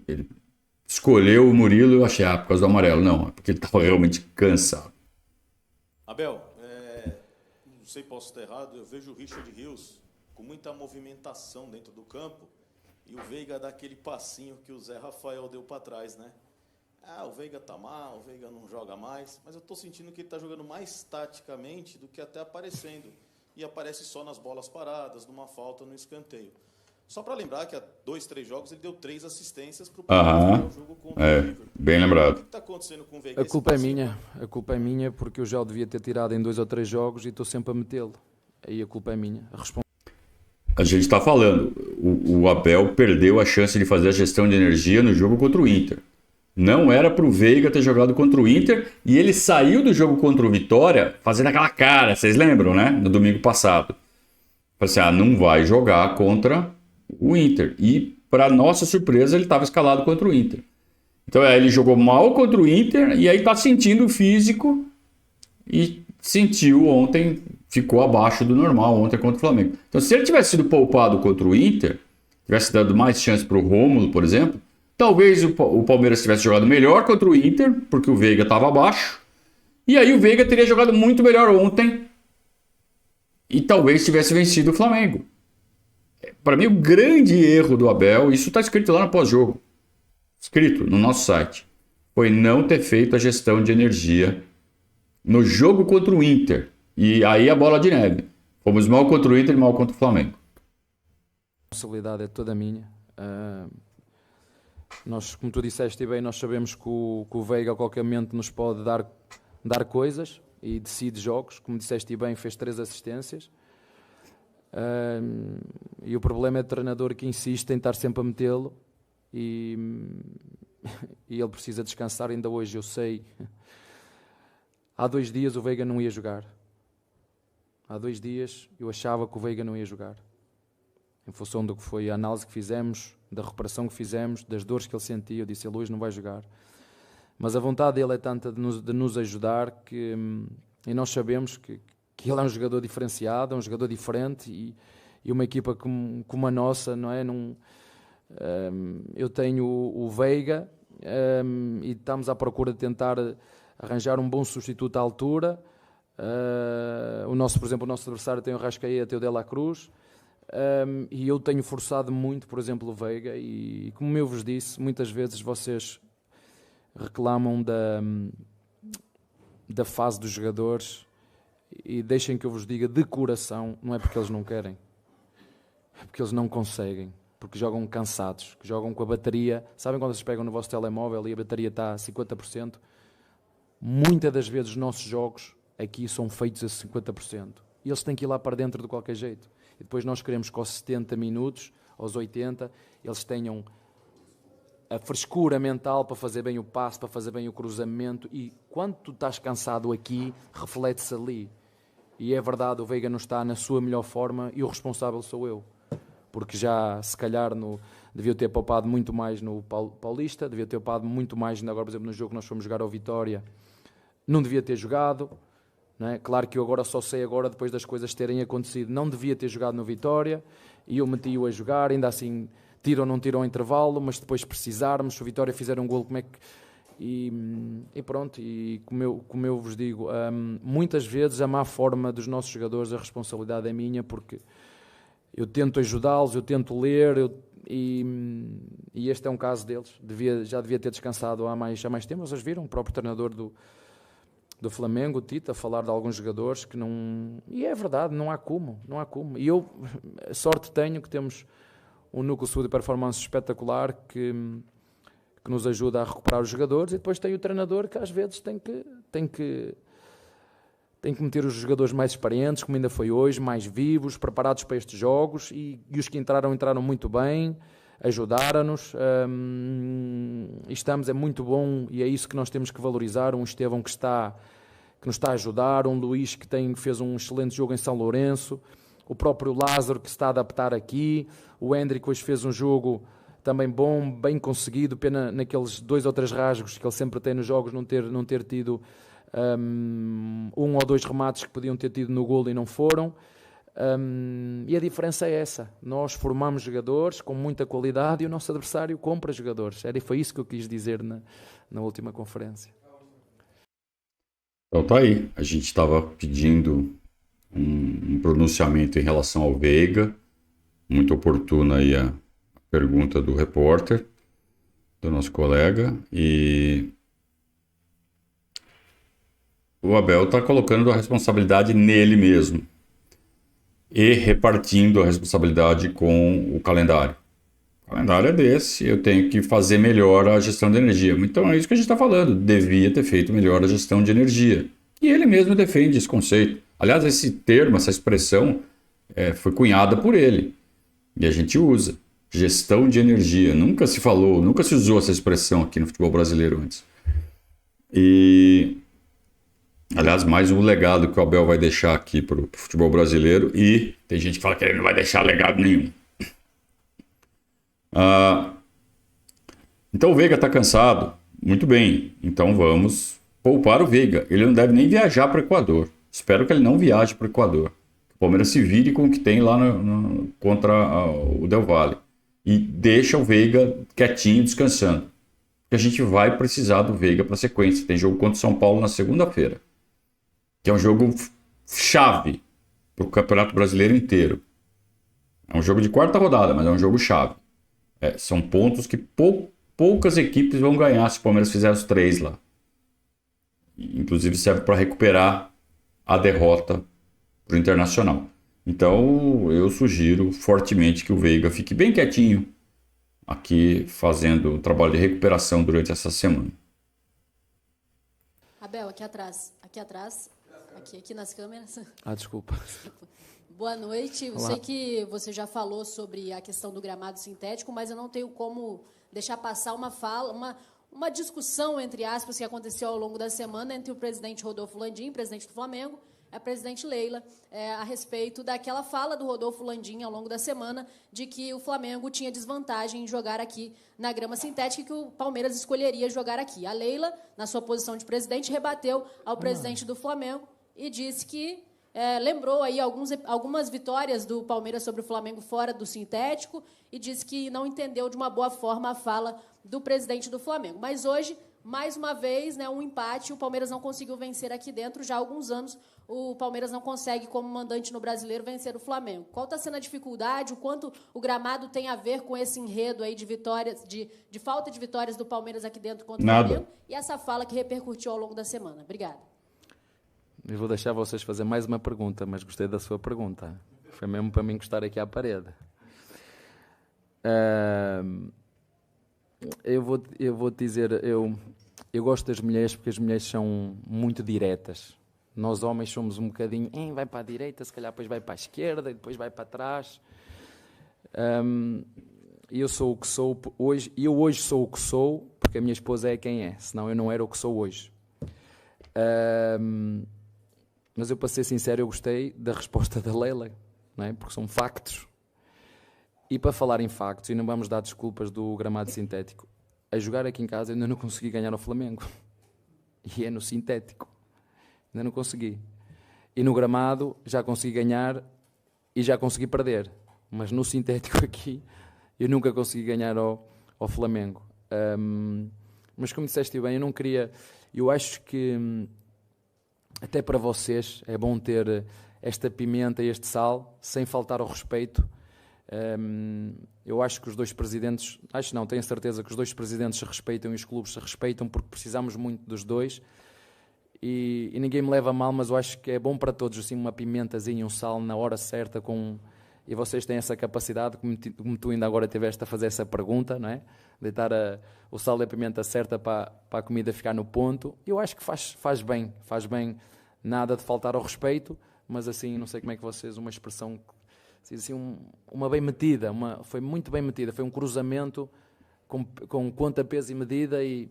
A: Ele escolheu o Murilo e eu achei, por causa do amarelo. Não, é porque ele estava realmente cansado.
H: Abel, não sei, posso estar errado, eu vejo o Richard Rios com muita movimentação dentro do campo e o Veiga dá aquele passinho que o Zé Rafael deu para trás, né? O Veiga tá mal, o Veiga não joga mais, mas eu tô sentindo que ele tá jogando mais taticamente do que até aparecendo. E aparece só nas bolas paradas, numa falta, no escanteio. Só para lembrar que há 2, 3 jogos ele deu 3 assistências para o jogo contra o River.
A: Bem lembrado.
H: O que está acontecendo com o Veiga?
D: A culpa é minha porque eu já o devia ter tirado em 2 ou 3 jogos e estou sempre a metê-lo. Aí a culpa é minha.
A: A gente está falando, o Abel perdeu a chance de fazer a gestão de energia no jogo contra o Inter. Não era para o Veiga ter jogado contra o Inter e ele saiu do jogo contra o Vitória fazendo aquela cara, vocês lembram, né? No domingo passado. Falei assim, não vai jogar contra o Inter. E, para nossa surpresa, ele estava escalado contra o Inter. Então, ele jogou mal contra o Inter e aí está sentindo o físico e sentiu ontem, ficou abaixo do normal ontem contra o Flamengo. Então, se ele tivesse sido poupado contra o Inter, tivesse dado mais chance para o Rômulo, por exemplo, talvez o Palmeiras tivesse jogado melhor contra o Inter, porque o Veiga estava abaixo, e aí o Veiga teria jogado muito melhor ontem e talvez tivesse vencido o Flamengo. Para mim, o grande erro do Abel, isso está escrito lá no pós-jogo, escrito no nosso site, foi não ter feito a gestão de energia no jogo contra o Inter. E aí a bola de neve. Fomos mal contra o Inter e mal contra o Flamengo.
D: A responsabilidade é toda minha. Nós, como tu disseste bem, nós sabemos que o Veiga a qualquer momento nos pode dar coisas e decide jogos. Como disseste bem, fez 3 assistências. E o problema é do treinador que insiste em estar sempre a metê-lo e ele precisa descansar. Ainda hoje eu sei, há 2 dias o Veiga não ia jogar. Há 2 dias eu achava que o Veiga não ia jogar, em função do que foi a análise que fizemos, da recuperação que fizemos, das dores que ele sentia. Eu disse, ele hoje não vai jogar, mas a vontade dele é tanta de nos ajudar que, e nós sabemos que ele é um jogador diferenciado, é um jogador diferente e uma equipa como a nossa, não é? Eu tenho o Veiga e estamos à procura de tentar arranjar um bom substituto à altura. Por exemplo, o nosso adversário tem o Rascaeta, tem o De La Cruz, e eu tenho forçado muito, por exemplo, o Veiga, e como eu vos disse, muitas vezes vocês reclamam da fase dos jogadores, e deixem que eu vos diga de coração, não é porque eles não querem, é porque eles não conseguem, porque jogam cansados, que jogam com a bateria. Sabem quando vocês pegam no vosso telemóvel e a bateria está a 50%? Muitas das vezes os nossos jogos aqui são feitos a 50%. E eles têm que ir lá para dentro de qualquer jeito. E depois nós queremos que aos 70 minutos, aos 80, eles tenham a frescura mental para fazer bem o passe, para fazer bem o cruzamento. E quando tu estás cansado aqui, reflete-se ali. E é verdade, o Veiga não está na sua melhor forma e o responsável sou eu. Porque já, se calhar, devia ter poupado muito mais no Paulista, devia ter poupado muito mais, ainda agora, por exemplo, no jogo que nós fomos jogar ao Vitória, não devia ter jogado. Não é? Claro que eu agora só sei agora, depois das coisas terem acontecido, não devia ter jogado no Vitória, e eu meti-o a jogar, ainda assim, tiram ou não tiram o intervalo, mas depois se precisarmos, se o Vitória fizer um golo, como é que... E pronto, e como eu vos digo, muitas vezes a má forma dos nossos jogadores, a responsabilidade é minha, porque eu tento ajudá-los, eu tento ler, e este é um caso deles. Já devia ter descansado há mais tempo. Vocês viram o próprio treinador do Flamengo, o Tite, a falar de alguns jogadores que não... E é verdade, não há como. E eu, a sorte tenho que temos um núcleo de saúde e performance espetacular que nos ajuda a recuperar os jogadores, e depois tem o treinador que às vezes tem que meter os jogadores mais experientes, como ainda foi hoje, mais vivos, preparados para estes jogos, e os que entraram muito bem, ajudaram-nos. É muito bom, e é isso que nós temos que valorizar. Um Estevão que nos está a ajudar, um Luís que fez um excelente jogo em São Lourenço, o próprio Lázaro que se está a adaptar aqui, o Hendrick hoje fez um jogo também bom, bem conseguido, pena naqueles 2 ou 3 rasgos que ele sempre tem nos jogos não ter tido 1 ou 2 remates que podiam ter tido no golo e não foram. E a diferença é essa: nós formamos jogadores com muita qualidade e o nosso adversário compra jogadores. Foi isso que eu quis dizer na última conferência.
A: Então tá aí, a gente estava pedindo um pronunciamento em relação ao Veiga, muito oportuna aí a pergunta do repórter, do nosso colega, e o Abel está colocando a responsabilidade nele mesmo e repartindo a responsabilidade com o calendário. O calendário é desse, eu tenho que fazer melhor a gestão de energia. Então é isso que a gente está falando, devia ter feito melhor a gestão de energia. E ele mesmo defende esse conceito. Aliás, esse termo, essa expressão, foi cunhada por ele, e a gente usa. Gestão de energia. Nunca se falou, nunca se usou essa expressão aqui no futebol brasileiro antes. E, aliás, mais um legado que o Abel vai deixar aqui para o futebol brasileiro, e tem gente que fala que ele não vai deixar legado nenhum. Então o Veiga está cansado. Muito bem, então vamos poupar o Veiga. Ele não deve nem viajar para o Equador. Espero que ele não viaje para o Equador. O Palmeiras se vire com o que tem lá contra o Del Valle. E deixa o Veiga quietinho, descansando. Porque a gente vai precisar do Veiga para a sequência. Tem jogo contra o São Paulo na segunda-feira, que é um jogo chave para o Campeonato Brasileiro inteiro. É um jogo de quarta rodada, mas é um jogo chave. São pontos que poucas equipes vão ganhar se o Palmeiras fizer os 3 lá. Inclusive serve para recuperar a derrota para o Internacional. Então, eu sugiro fortemente que o Veiga fique bem quietinho aqui, fazendo o trabalho de recuperação durante essa semana.
I: Abel, aqui atrás, aqui nas câmeras.
D: Desculpa.
I: Boa noite. Eu
D: Olá.
I: sei que você já falou sobre a questão do gramado sintético, mas eu não tenho como deixar passar uma discussão, entre aspas, que aconteceu ao longo da semana entre o presidente Rodolfo Landim, presidente do Flamengo, a presidente Leila, a respeito daquela fala do Rodolfo Landim ao longo da semana de que o Flamengo tinha desvantagem em jogar aqui na grama sintética e que o Palmeiras escolheria jogar aqui. A Leila, na sua posição de presidente, rebateu ao presidente do Flamengo e disse que lembrou aí algumas vitórias do Palmeiras sobre o Flamengo fora do sintético e disse que não entendeu de uma boa forma a fala do presidente do Flamengo. Mas hoje, mais uma vez, né, um empate, o Palmeiras não conseguiu vencer aqui dentro. Já há alguns anos o Palmeiras não consegue, como mandante no Brasileiro, vencer o Flamengo. Qual está sendo a dificuldade, o quanto o gramado tem a ver com esse enredo aí de vitórias, de falta de vitórias do Palmeiras aqui dentro contra o Flamengo e essa fala que repercutiu ao longo da semana? Obrigada.
D: Eu vou deixar vocês fazer mais uma pergunta, mas gostei da sua pergunta. Foi mesmo para mim encostar aqui à parede. Eu vou te dizer, eu gosto das mulheres porque as mulheres são muito diretas. Nós homens somos um bocadinho, vai para a direita, se calhar depois vai para a esquerda e depois vai para trás. Eu sou o que sou hoje, e eu hoje sou o que sou porque a minha esposa é quem é, senão eu não era o que sou hoje. Mas eu, para ser sincero, eu gostei da resposta da Leila, não é? Porque são factos. E para falar em factos, e não vamos dar desculpas do gramado sintético, a jogar aqui em casa eu ainda não consegui ganhar ao Flamengo. E é no sintético. Ainda não consegui. E no gramado já consegui ganhar e já consegui perder. Mas no sintético aqui eu nunca consegui ganhar ao Flamengo. Mas como disseste bem, eu não queria... Eu acho que até para vocês é bom ter esta pimenta e este sal sem faltar ao respeito. Eu acho que os dois presidentes... Acho não, tenho certeza que os dois presidentes se respeitam e os clubes se respeitam porque precisamos muito dos dois. E ninguém me leva a mal, mas eu acho que é bom para todos assim, uma pimentazinha, um sal na hora certa. E vocês têm essa capacidade, como tu ainda agora tiveste a fazer essa pergunta, não é? Deitar o sal e a pimenta certa para a comida ficar no ponto. Eu acho que faz bem nada de faltar ao respeito, mas assim, não sei como é que vocês, uma expressão, assim, uma bem metida, foi muito bem metida, foi um cruzamento com conta, peso e medida e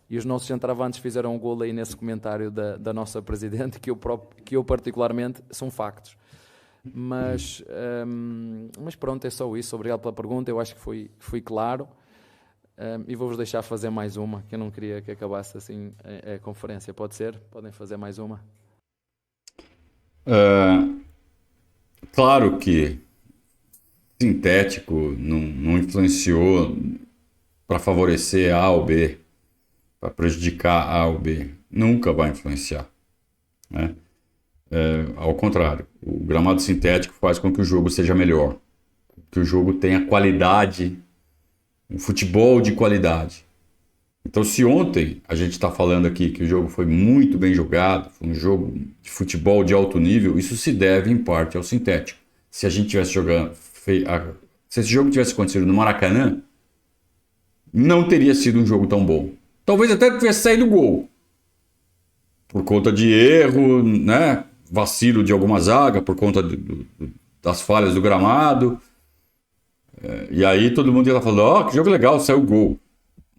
D: os nossos centroavantes fizeram um golo aí nesse comentário da nossa Presidente, que eu particularmente, são factos. Mas pronto, é só isso. Obrigado pela pergunta, eu acho que fui claro. E vou-vos deixar fazer mais uma, que eu não queria que acabasse assim a conferência. Pode ser? Podem fazer mais uma?
A: Claro que sintético não influenciou para favorecer A ou B, para prejudicar A ou B. Nunca vai influenciar, né? Ao contrário, o gramado sintético faz com que o jogo seja melhor, que o jogo tenha qualidade, um futebol de qualidade. Então, se ontem a gente está falando aqui que o jogo foi muito bem jogado, foi um jogo de futebol de alto nível, isso se deve em parte ao sintético. Se a gente tivesse jogando, se esse jogo tivesse acontecido no Maracanã, não teria sido um jogo tão bom. Talvez até tivesse saído gol, por conta de erro, né? Vacilo de alguma zaga, por conta das falhas do gramado. E aí todo mundo ia estar falando, que jogo legal, saiu gol.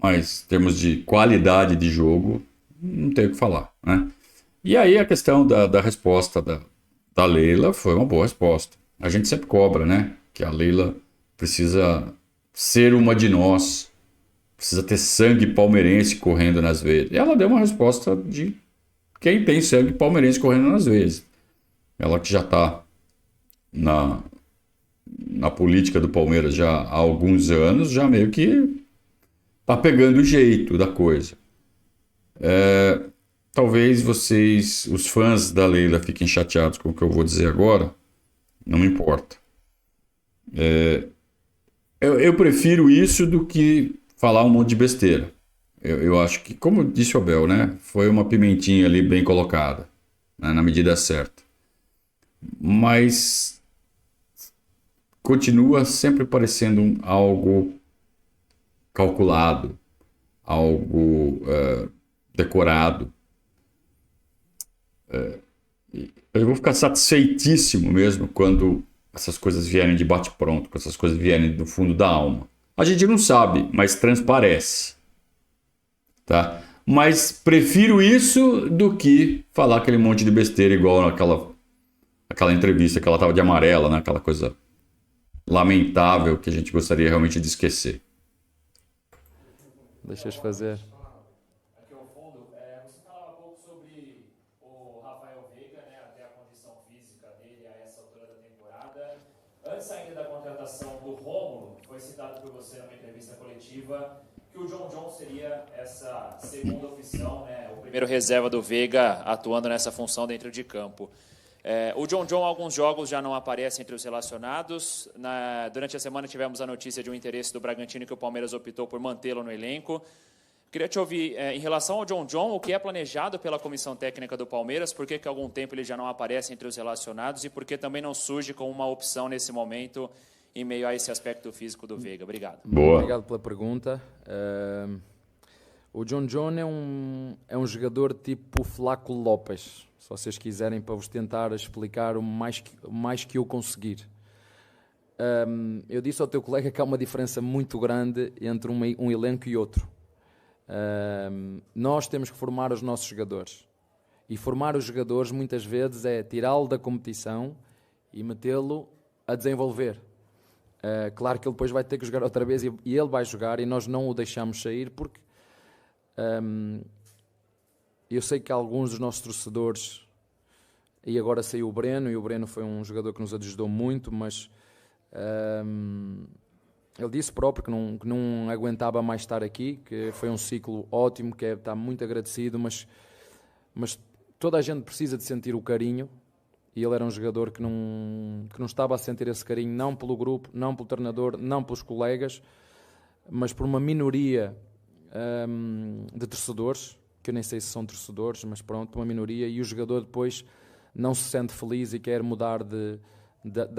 A: Mas em termos de qualidade de jogo, não tem o que falar, né? E aí a questão da resposta da Leila foi uma boa resposta. A gente sempre cobra, né? Que a Leila precisa ser uma de nós, precisa ter sangue palmeirense correndo nas veias. E ela deu uma resposta de quem tem sangue palmeirense correndo nas veias. Ela que já está na política do Palmeiras já há alguns anos, já meio que tá pegando o jeito da coisa. Talvez vocês, os fãs da Leila, fiquem chateados com o que eu vou dizer agora. Não me importa. Eu prefiro isso do que falar um monte de besteira. Eu acho que, como disse o Abel, né, foi uma pimentinha ali bem colocada, né, na medida certa. Mas continua sempre parecendo algo calculado, algo decorado. Eu vou ficar satisfeitíssimo mesmo quando essas coisas vierem de bate-pronto, quando essas coisas vierem do fundo da alma. A gente não sabe, mas transparece. Tá? Mas prefiro isso do que falar aquele monte de besteira igual aquela entrevista que ela estava de amarela, né? Aquela coisa lamentável que a gente gostaria realmente de esquecer.
D: Deixa eu fazer.
G: Aqui ao fundo, você falava um pouco sobre o Rafael Veiga, né, até a condição física.
J: foi citado por você numa entrevista coletiva que o John seria essa segunda opção, né, o primeiro reserva do Veiga atuando nessa função dentro de campo. O John, alguns jogos já não aparece entre os relacionados. Durante a semana tivemos a notícia de um interesse do Bragantino que o Palmeiras optou por mantê-lo no elenco. Queria te ouvir, em relação ao John, o que é planejado pela comissão técnica do Palmeiras, por que há algum tempo ele já não aparece entre os relacionados e por que também não surge como uma opção nesse momento em meio a esse aspecto físico do Veiga? Obrigado.
A: Boa.
D: Obrigado pela pergunta. O John é um jogador tipo Flaco Lopes, se vocês quiserem, para vos tentar explicar o mais que eu conseguir. Eu disse ao teu colega que há uma diferença muito grande entre um elenco e outro. Nós temos que formar os nossos jogadores. E formar os jogadores muitas vezes é tirá-lo da competição e metê-lo a desenvolver. Claro que ele depois vai ter que jogar outra vez e ele vai jogar e nós não o deixamos sair porque eu sei que alguns dos nossos torcedores, e agora saiu o Breno, e o Breno foi um jogador que nos ajudou muito, mas ele disse próprio que não aguentava mais estar aqui, que foi um ciclo ótimo, que está muito agradecido, mas toda a gente precisa de sentir o carinho, e ele era um jogador que não estava a sentir esse carinho, não pelo grupo, não pelo treinador, não pelos colegas, mas por uma minoria de torcedores, que eu nem sei se são torcedores, mas pronto, uma minoria, e o jogador depois não se sente feliz e quer mudar de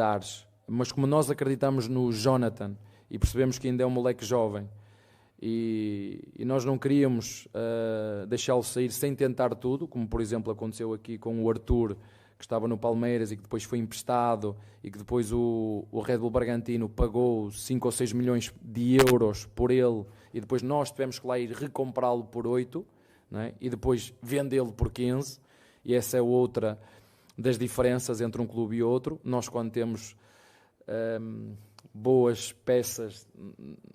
D: ares. Mas como nós acreditamos no Jonathan, e percebemos que ainda é um moleque jovem, e nós não queríamos deixá-lo sair sem tentar tudo, como por exemplo aconteceu aqui com o Arthur, que estava no Palmeiras e que depois foi emprestado, e que depois o Red Bull Bragantino pagou 5 ou 6 milhões de euros por ele, e depois nós tivemos que lá ir recomprá-lo por 8, não é? E depois vendê-lo por 15, e essa é outra das diferenças entre um clube e outro. Nós, quando temos boas peças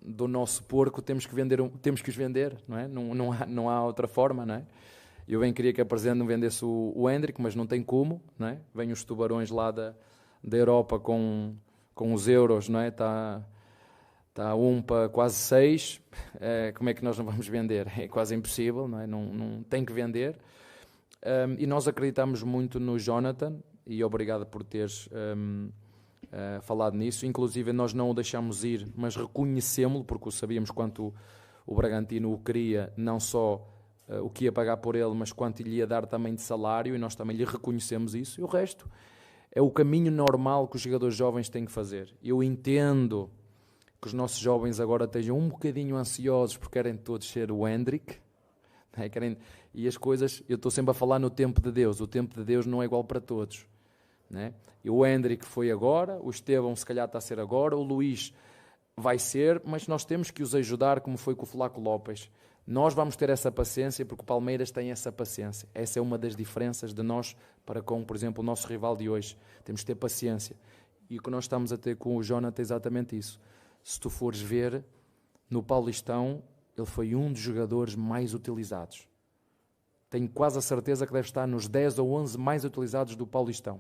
D: do nosso porco, temos que os vender, não é? Não há outra forma, não é? Eu bem queria que a Presidente não vendesse o Hendrick, mas não tem como, não é? Vêm os tubarões lá da Europa com os euros, não é? Está 1 para quase 6, como é que nós não vamos vender? É quase impossível, não é? Não tem que vender. E nós acreditamos muito no Jonathan, e obrigado por teres falado nisso. Inclusive nós não o deixamos ir, mas reconhecemos-lo, porque sabíamos quanto o Bragantino o queria, não só o que ia pagar por ele, mas quanto lhe ia dar também de salário, e nós também lhe reconhecemos isso. E o resto é o caminho normal que os jogadores jovens têm que fazer. Eu entendo que os nossos jovens agora estejam um bocadinho ansiosos porque querem todos ser o Hendrick, né? E as coisas, eu estou sempre a falar no tempo de Deus, o tempo de Deus não é igual para todos, né? E o Hendrick foi agora, o Estevão se calhar está a ser agora, o Luís vai ser, mas nós temos que os ajudar, como foi com o Flaco Lopes. Nós vamos ter essa paciência porque o Palmeiras tem essa paciência. Essa é uma das diferenças de nós para com, por exemplo, o nosso rival de hoje. Temos que ter paciência. E o que nós estamos a ter com o Jonathan é exatamente isso. Se tu fores ver, no Paulistão, ele foi um dos jogadores mais utilizados. Tenho quase a certeza que deve estar nos 10 ou 11 mais utilizados do Paulistão.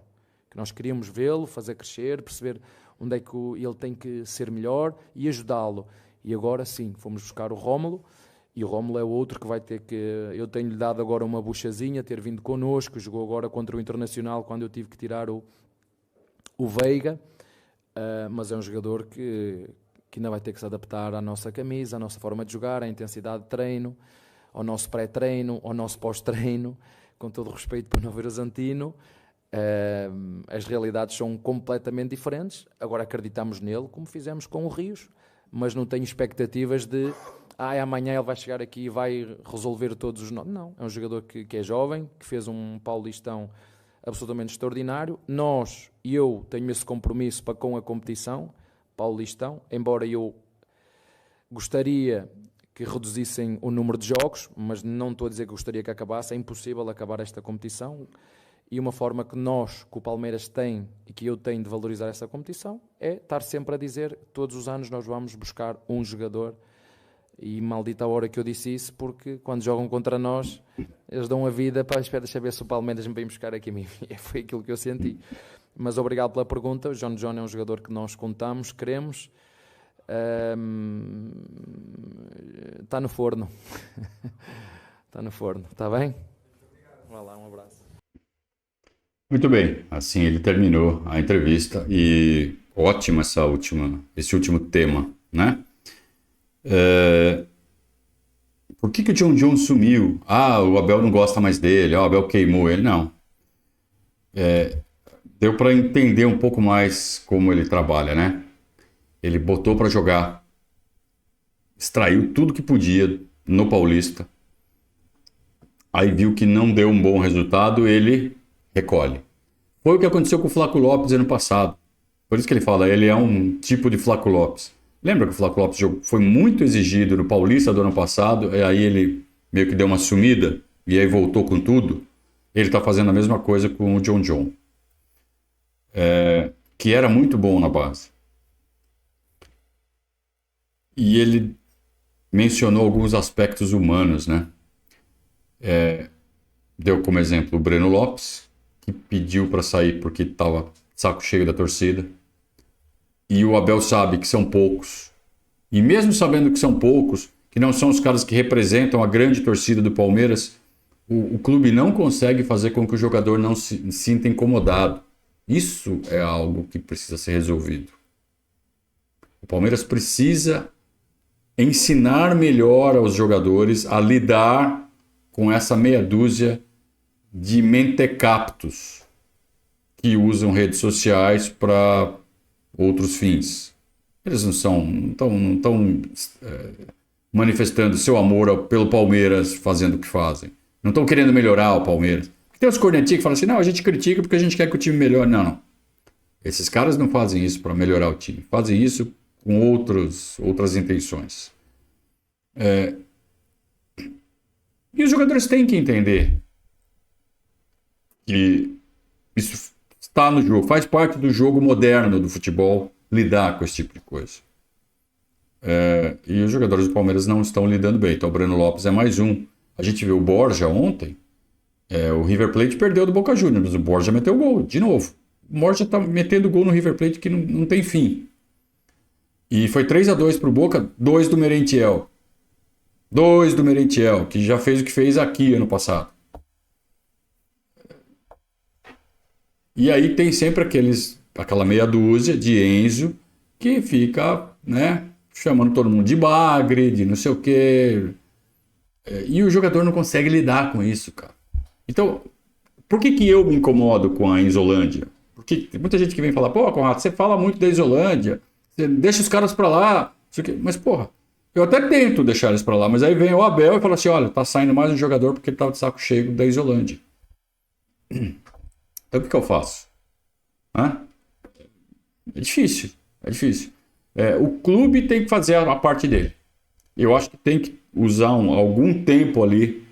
D: Que nós queríamos vê-lo, fazer crescer, perceber onde é que ele tem que ser melhor e ajudá-lo. E agora sim, fomos buscar o Rómulo. E o Rómulo é o outro que vai ter que... Eu tenho-lhe dado agora uma buchazinha, ter vindo connosco, jogou agora contra o Internacional quando eu tive que tirar o Veiga, mas é um jogador que ainda vai ter que se adaptar à nossa camisa, à nossa forma de jogar, à intensidade de treino, ao nosso pré-treino, ao nosso pós-treino, com todo o respeito para o Novo Horizontino. As realidades são completamente diferentes. Agora acreditamos nele, como fizemos com o Rios, mas não tenho expectativas de... amanhã ele vai chegar aqui e vai resolver todos os... Não, é um jogador que é jovem, que fez um Paulistão absolutamente extraordinário. Eu tenho esse compromisso para com a competição, Paulistão, embora eu gostaria que reduzissem o número de jogos, mas não estou a dizer que gostaria que acabasse, é impossível acabar esta competição. E uma forma que o Palmeiras tem e que eu tenho de valorizar essa competição é estar sempre a dizer, todos os anos nós vamos buscar um jogador. E maldita a hora que eu disse isso, porque quando jogam contra nós, eles dão a vida para esperar saber se o Palmeiras me vem buscar aqui a mim. E foi aquilo que eu senti. Mas obrigado pela pergunta. O John é um jogador que nós contamos, queremos. Está no forno. Está no forno, está bem? Vá lá, um abraço.
A: Muito bem, assim ele terminou a entrevista e ótimo esse último tema, né? Por que o John John sumiu? O Abel não gosta mais dele, o Abel queimou ele. Não. Deu para entender um pouco mais como ele trabalha, né? Ele botou para jogar, extraiu tudo que podia no Paulista, aí viu que não deu um bom resultado, ele recolhe. Foi o que aconteceu com o Flaco Lopes ano passado. Por isso que ele fala, ele é um tipo de Flaco Lopes. Lembra que o Flaco Lopes foi muito exigido no Paulista do ano passado, e aí ele meio que deu uma sumida, e aí voltou com tudo? Ele está fazendo a mesma coisa com o John John, que era muito bom na base. E ele mencionou alguns aspectos humanos, né? Deu como exemplo o Breno Lopes, que pediu para sair porque estava saco cheio da torcida. E o Abel sabe que são poucos. E mesmo sabendo que são poucos, que não são os caras que representam a grande torcida do Palmeiras, o clube não consegue fazer com que o jogador não se sinta incomodado. Isso é algo que precisa ser resolvido. O Palmeiras precisa ensinar melhor aos jogadores a lidar com essa meia dúzia de mentecaptos que usam redes sociais para outros fins. Eles não estão manifestando seu amor pelo Palmeiras fazendo o que fazem. Não estão querendo melhorar o Palmeiras. Tem os cornetinhos que falam assim, não, a gente critica porque a gente quer que o time melhore. Não. Esses caras não fazem isso para melhorar o time. Fazem isso com outras intenções. E os jogadores têm que entender que isso está no jogo, faz parte do jogo moderno do futebol, lidar com esse tipo de coisa. E os jogadores do Palmeiras não estão lidando bem. Então o Breno Lopes é mais um. A gente viu o Borja ontem, o River Plate perdeu do Boca Juniors, mas o Borja meteu gol, de novo. O Borja está metendo gol no River Plate que não tem fim. E foi 3-2 para o Boca, 2 do Merentiel. 2 do Merentiel, que já fez o que fez aqui ano passado. E aí tem sempre aquela meia dúzia de Enzo que fica, né, chamando todo mundo de bagre, de não sei o quê. E o jogador não consegue lidar com isso, cara. Então, por que eu me incomodo com a Enzolândia? Porque tem muita gente que vem falar, pô, Conrado, você fala muito da Enzolândia, você deixa os caras pra lá, mas porra, eu até tento deixar eles pra lá, mas aí vem o Abel e fala assim, olha, tá saindo mais um jogador porque ele tava de saco cheio da Enzolândia. Então o que eu faço? É difícil. O clube tem que fazer a parte dele. Eu acho que tem que usar algum tempo ali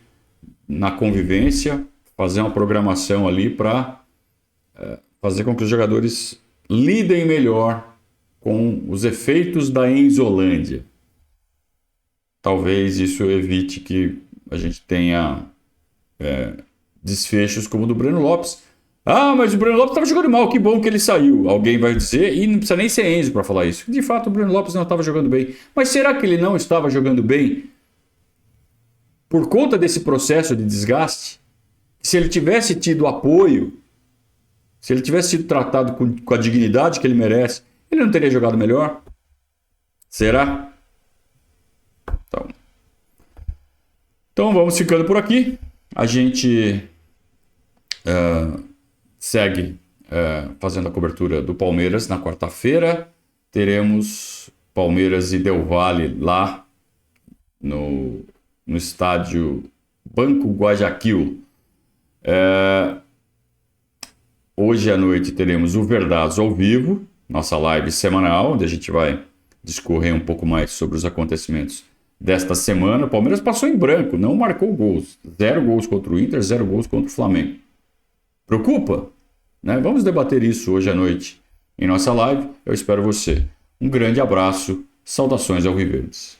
A: na convivência, fazer uma programação ali para fazer com que os jogadores lidem melhor com os efeitos da Enzolândia. Talvez isso evite que a gente tenha desfechos como o do Breno Lopes. Mas o Breno Lopes estava jogando mal, que bom que ele saiu. Alguém vai dizer, e não precisa nem ser Enzo para falar isso. De fato, o Breno Lopes não estava jogando bem. Mas será que ele não estava jogando bem por conta desse processo de desgaste? Se ele tivesse tido apoio, se ele tivesse sido tratado com a dignidade que ele merece, ele não teria jogado melhor? Será? Então vamos ficando por aqui. A gente segue fazendo a cobertura do Palmeiras. Na quarta-feira teremos Palmeiras e Del Valle lá no estádio Banco Guayaquil. Hoje à noite teremos o Verdados ao vivo, nossa live semanal, onde a gente vai discorrer um pouco mais sobre os acontecimentos desta semana. O Palmeiras passou em branco, não marcou gols. 0 gols contra o Inter, 0 gols contra o Flamengo. Preocupa? Né? Vamos debater isso hoje à noite em nossa live. Eu espero você. Um grande abraço, saudações alviverdes.